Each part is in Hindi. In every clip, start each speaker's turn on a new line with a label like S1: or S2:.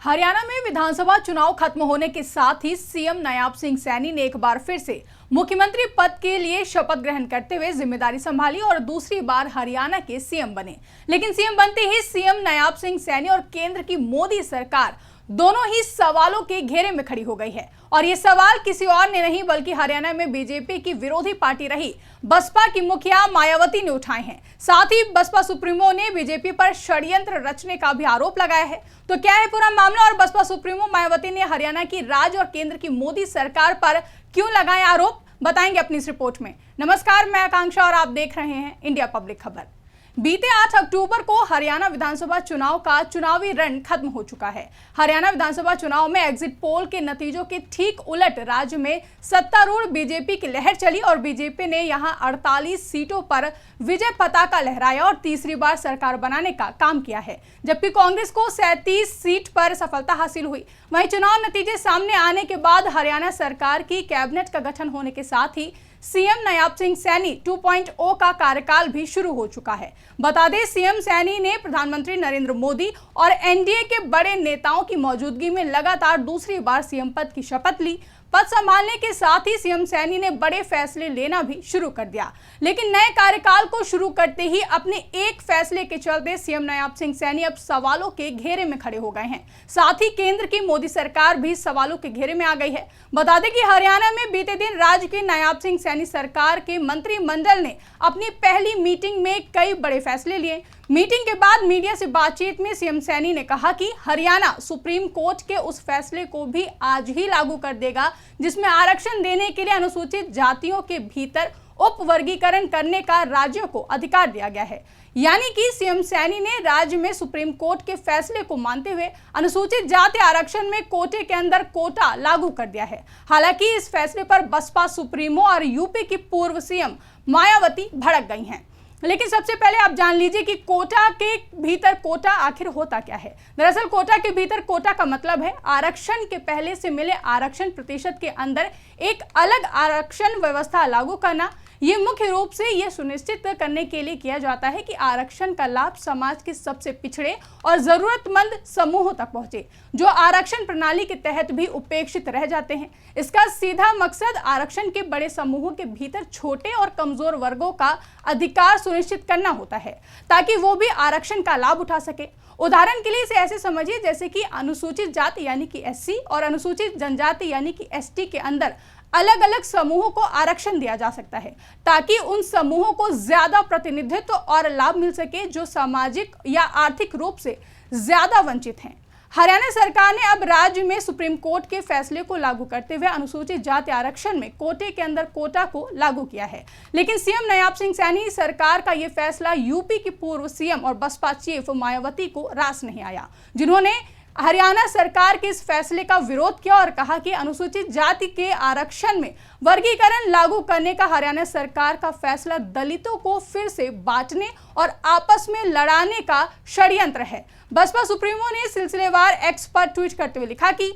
S1: हरियाणा में विधानसभा चुनाव खत्म होने के साथ ही सीएम नायाब सिंह सैनी ने एक बार फिर से मुख्यमंत्री पद के लिए शपथ ग्रहण करते हुए जिम्मेदारी संभाली और दूसरी बार हरियाणा के सीएम बने। लेकिन सीएम बनते ही सीएम नायाब सिंह सैनी और केंद्र की मोदी सरकार दोनों ही सवालों के घेरे में खड़ी हो गई है। और ये सवाल किसी और ने नहीं बल्कि हरियाणा में बीजेपी की विरोधी पार्टी रही बसपा की मुखिया मायावती ने उठाए हैं। साथ ही बसपा सुप्रीमो ने बीजेपी पर षड्यंत्र रचने का भी आरोप लगाया है। तो क्या है पूरा मामला और बसपा सुप्रीमो मायावती ने हरियाणा की राज्य और केंद्र की मोदी सरकार पर क्यों लगाए आरोप, बताएंगे अपनी इस रिपोर्ट में। नमस्कार, मैं आकांक्षा और आप देख रहे हैं इंडिया पब्लिक खबर। बीते 8 अक्टूबर को हरियाणा विधानसभा चुनाव का चुनावी रण खत्म हो चुका है। हरियाणा विधानसभा चुनाव में एग्जिट पोल के नतीजों के ठीक उलट राज्य में सत्तारूढ़ बीजेपी की लहर चली और बीजेपी ने यहां 48 सीटों पर विजय पताका लहराया और तीसरी बार सरकार बनाने का काम किया है, जबकि कांग्रेस को 37 सीट पर सफलता हासिल हुई। वहीं चुनाव नतीजे सामने आने के बाद हरियाणा सरकार की कैबिनेट का गठन होने के साथ ही सीएम नायाब सिंह सैनी 2.0 का कार्यकाल भी शुरू हो चुका है। बता दें, सीएम सैनी ने प्रधानमंत्री नरेंद्र मोदी और एनडीए के बड़े नेताओं की मौजूदगी में लगातार दूसरी बार सीएम पद की शपथ ली। पद संभालने के साथ ही सीएम सैनी ने बड़े फैसले लेना भी शुरू कर दिया। लेकिन नए कार्यकाल को शुरू करते ही अपने एक फैसले के चलते सीएम नायाब सिंह सैनी अब सवालों के घेरे में खड़े हो गए हैं। साथ ही केंद्र की मोदी सरकार भी सवालों के घेरे में आ गई है। बता दें कि हरियाणा में बीते दिन राज्य के नायाब सिंह सैनी सरकार के मंत्रिमंडल ने अपनी पहली मीटिंग में कई बड़े फैसले लिए। मीटिंग के बाद मीडिया से बातचीत में सीएम सैनी ने कहा कि हरियाणा सुप्रीम कोर्ट के उस फैसले को भी आज ही लागू कर देगा जिसमें आरक्षण देने के लिए अनुसूचित जातियों के भीतर उप वर्गीकरण करने का राज्यों को अधिकार दिया गया है। यानी कि सीएम सैनी ने राज्य में सुप्रीम कोर्ट के फैसले को मानते हुए अनुसूचित जाति आरक्षण में कोटे के अंदर कोटा लागू कर दिया है। हालांकि इस फैसले पर बसपा सुप्रीमो और यूपी की पूर्व सीएम मायावती भड़क गई हैं। लेकिन सबसे पहले आप जान लीजिए कि कोटा के भीतर कोटा आखिर होता क्या है। दरअसल कोटा के भीतर कोटा का मतलब है आरक्षण के पहले से मिले आरक्षण प्रतिशत के अंदर एक अलग आरक्षण व्यवस्था लागू करना। ये मुख्य रूप से ये सुनिश्चित करने के लिए किया जाता है कि आरक्षण का लाभ समाज के सबसे पिछड़े और जरूरतमंद समूहों तक पहुंचे, जो आरक्षण प्रणाली के तहत भी उपेक्षित रह जाते हैं। इसका सीधा मकसद आरक्षण के बड़े समूहों के भीतर छोटे और कमजोर वर्गों का अधिकार सुनिश्चित करना होता है, ताकि वो भी आरक्षण का लाभ उठा सके। उदाहरण के लिए इसे ऐसे समझिए जैसे कि अनुसूचित जाति यानी कि एससी और अनुसूचित जनजाति यानी कि एसटी के अंदर अलग अलग समूहों को आरक्षण दिया जा सकता है, ताकि उन समूहों को ज्यादा प्रतिनिधित्व और लाभ मिल सके जो सामाजिक या आर्थिक रूप से ज्यादा वंचित हैं। हरियाणा सरकार ने अब राज्य में सुप्रीम कोर्ट के फैसले को लागू करते हुए अनुसूचित जाति आरक्षण में कोटे के अंदर कोटा को लागू किया है। लेकिन सीएम नायाब सिंह सैनी सरकार का यह फैसला यूपी की पूर्व सीएम और बसपा चीफ मायावती को रास नहीं आया, जिन्होंने हरियाणा सरकार के इस फैसले का विरोध किया और कहा कि अनुसूचित जाति के आरक्षण में वर्गीकरण लागू करने का हरियाणा सरकार का फैसला दलितों को फिर से बांटने और आपस में लड़ाने का षड्यंत्र है। बसपा सुप्रीमो ने सिलसिलेवार एक्स पर ट्वीट करते हुए लिखा कि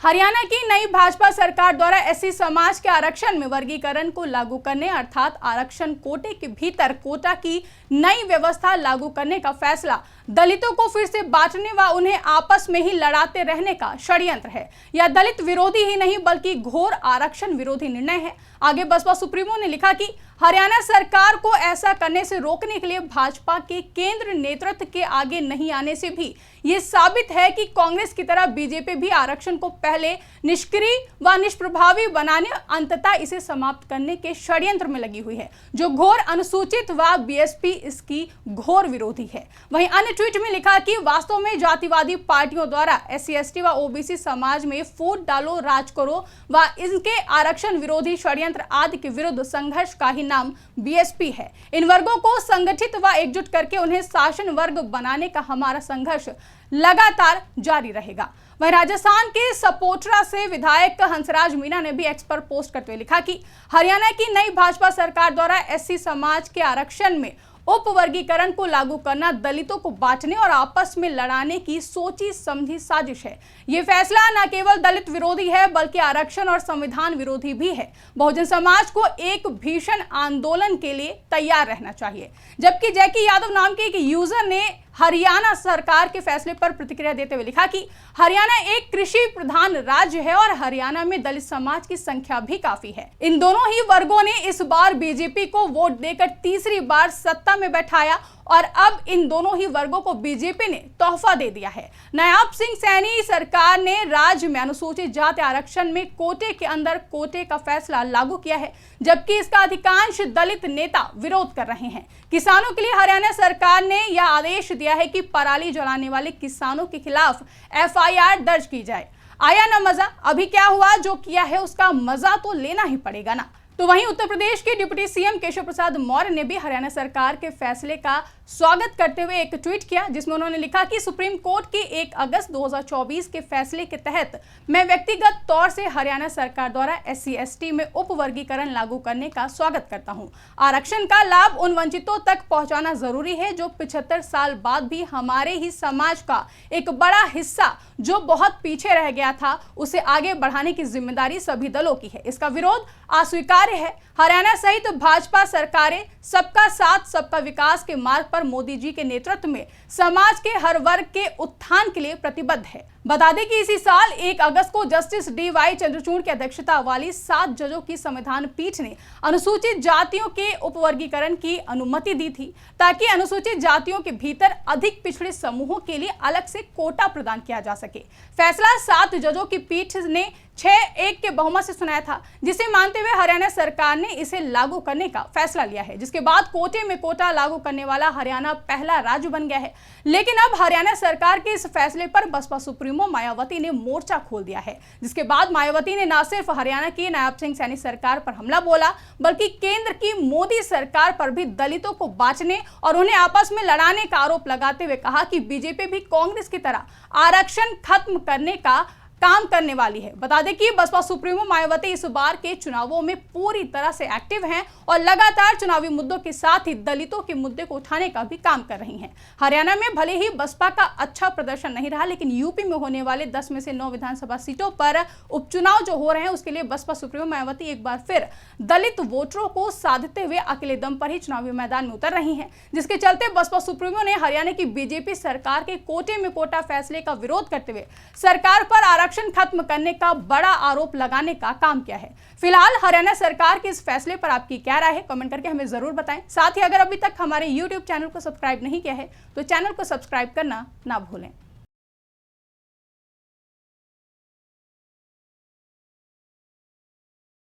S1: हरियाणा की नई भाजपा सरकार द्वारा एससी समाज के आरक्षण में वर्गीकरण को लागू करने अर्थात आरक्षण कोटे के भीतर कोटा की नई व्यवस्था लागू करने का फैसला दलितों को फिर से बांटने व उन्हें आपस में ही लड़ाते रहने का षड्यंत्र है। यह दलित विरोधी ही नहीं बल्कि घोर आरक्षण विरोधी निर्णय है। आगे बसपा सुप्रीमो ने लिखा कि हरियाणा सरकार को ऐसा करने से रोकने के लिए भाजपा के केंद्र नेतृत्व के आगे नहीं आने से भी ये साबित है कि कांग्रेस की तरह बीजेपी भी आरक्षण को पहले निष्क्रिय व निष्प्रभावी बनाने अंततः इसे समाप्त करने के षड्यंत्र में लगी हुई है, जो घोर अनुसूचित व बीएसपी इसकी घोर विरोधी है। वहीं अन्य ट्वीट में लिखा कि वास्तव में जातिवादी पार्टियों द्वारा एससी एसटी व ओबीसी समाज में फूट डालो, राज करो व इनके आरक्षण विरोधी षड्यंत्र आदि के विरुद्ध संघर्ष का ही नाम बीएसपी है। इन वर्गों को संगठित व एकजुट करके उन्हें शासन वर्ग बनाने का हमारा संघर्ष लगातार जारी रहेगा। वहीं राजस्थान के सपोटरा से विधायक हंसराज मीणा ने भी एक्स पर पोस्ट करते हुए लिखा कि हरियाणा की नई भाजपा सरकार द्वारा एससी समाज के आरक्षण में उप वर्गीकरण को लागू करना दलितों को बांटने और आपस में लड़ाने की सोची समझी साजिश है। ये फैसला न केवल दलित विरोधी है बल्कि आरक्षण और संविधान विरोधी भी है। बहुजन समाज को एक भीषण आंदोलन के लिए तैयार रहना चाहिए। जबकि जैकी यादव नाम के एक यूजर ने हरियाणा सरकार के फैसले पर प्रतिक्रिया देते हुए लिखा कि हरियाणा एक कृषि प्रधान राज्य है और हरियाणा में दलित समाज की संख्या भी काफी है। इन दोनों ही वर्गों ने इस बार बीजेपी को वोट देकर तीसरी बार सत्ता में बैठाया और अब इन दोनों ही वर्गों को बीजेपी ने तोहफा दे दिया है। नायाब सिंह सैनी सरकार ने राज्य में अनुसूचित जाति आरक्षण में कोटे के अंदर कोटे का फैसला लागू किया है, जबकि इसका अधिकांश दलित नेता विरोध कर रहे हैं। किसानों के लिए हरियाणा सरकार ने यह आदेश दिया है कि पराली जलाने वाले किसानों के खिलाफ एफआईआर दर्ज की जाए। आया ना मजा? अभी क्या हुआ, जो किया है उसका मजा तो लेना ही पड़ेगा ना। तो वहीं उत्तर प्रदेश के डिप्टी सीएम केशव प्रसाद मौर्य ने भी हरियाणा सरकार के फैसले का स्वागत करते हुए एक ट्वीट किया, जिसमें उन्होंने लिखा कि सुप्रीम कोर्ट के 1 अगस्त 2024 के फैसले के तहत मैं व्यक्तिगत तौर से हरियाणा सरकार द्वारा SC/ST में उप वर्गीकरण लागू करने का स्वागत करता हूं। आरक्षण का लाभ उन वंचितों तक पहुंचाना जरूरी है जो 75 साल बाद भी हमारे ही समाज का एक बड़ा हिस्सा जो बहुत पीछे रह गया था, उसे आगे बढ़ाने की जिम्मेदारी सभी दलों की है। इसका विरोध अस्वीकार्य है। हरियाणा सहित भाजपा सरकारें सबका साथ सबका विकास के मार्ग पर मोदी जी के नेतृत्व में समाज के हर वर्ग के उत्थान के लिए प्रतिबद्ध है। बता दें कि इसी साल 1 अगस्त को जस्टिस DY चंद्रचूड़ की अध्यक्षता वाली 7 जजों की संविधान पीठ ने अनुसूचित जातियों के उपवर्गीकरण की अनुमति दी थी, ताकि अनुसूचित जातियों के भीतर अधिक पिछड़े समूहों के लिए अलग से कोटा प्रदान किया जा सके। फैसला 7 जजों की पीठ ने 6-1 के बहुमत से सुनाया था, जिसे मानते हुए हरियाणा सरकार ने इसे लागू करने का फैसला लिया है, जिसके बाद कोटे में कोटा लागू करने वाला हरियाणा पहला राज्य बन गया है। लेकिन अब हरियाणा सरकार के इस फैसले पर बसपा सुप्रीमो मायावती ने मोर्चा खोल दिया है, जिसके बाद मायावती ने न सिर्फ हरियाणा की नायब सिंह सैनी सरकार पर हमला बोला, बल्कि केंद्र की मोदी सरकार पर भी दलितों को बांटने और उन्हें आपस में लड़ाने का आरोप लगाते हुए कहा कि बीजेपी भी कांग्रेस की तरह आरक्षण खत्म करने का काम करने वाली है। बता दें कि बसपा सुप्रीमो मायावती इस बार के चुनावों में पूरी तरह से एक्टिव हैं और लगातार चुनावी मुद्दों के साथ ही दलितों के मुद्दे को उठाने का भी काम कर रही हैं। हरियाणा में भले ही बसपा का अच्छा प्रदर्शन नहीं रहा, लेकिन यूपी में होने वाले 10 में से 9 विधानसभा सीटों पर उपचुनाव जो हो रहे हैं, उसके लिए बसपा सुप्रीमो मायावती एक बार फिर दलित वोटरों को साधते हुए अकेले दम पर ही चुनावी मैदान में उतर रही है, जिसके चलते बसपा सुप्रीमो ने हरियाणा की बीजेपी सरकार के कोटे में कोटा फैसले का विरोध करते हुए सरकार पर आरक्षण खत्म करने का बड़ा आरोप लगाने का काम किया है। फिलहाल हरियाणा सरकार के इस फैसले पर आपकी क्या राय है, कमेंट करके हमें जरूर बताएं। साथ ही अगर अभी तक हमारे YouTube चैनल को सब्सक्राइब नहीं किया है तो चैनल को सब्सक्राइब करना ना भूलें।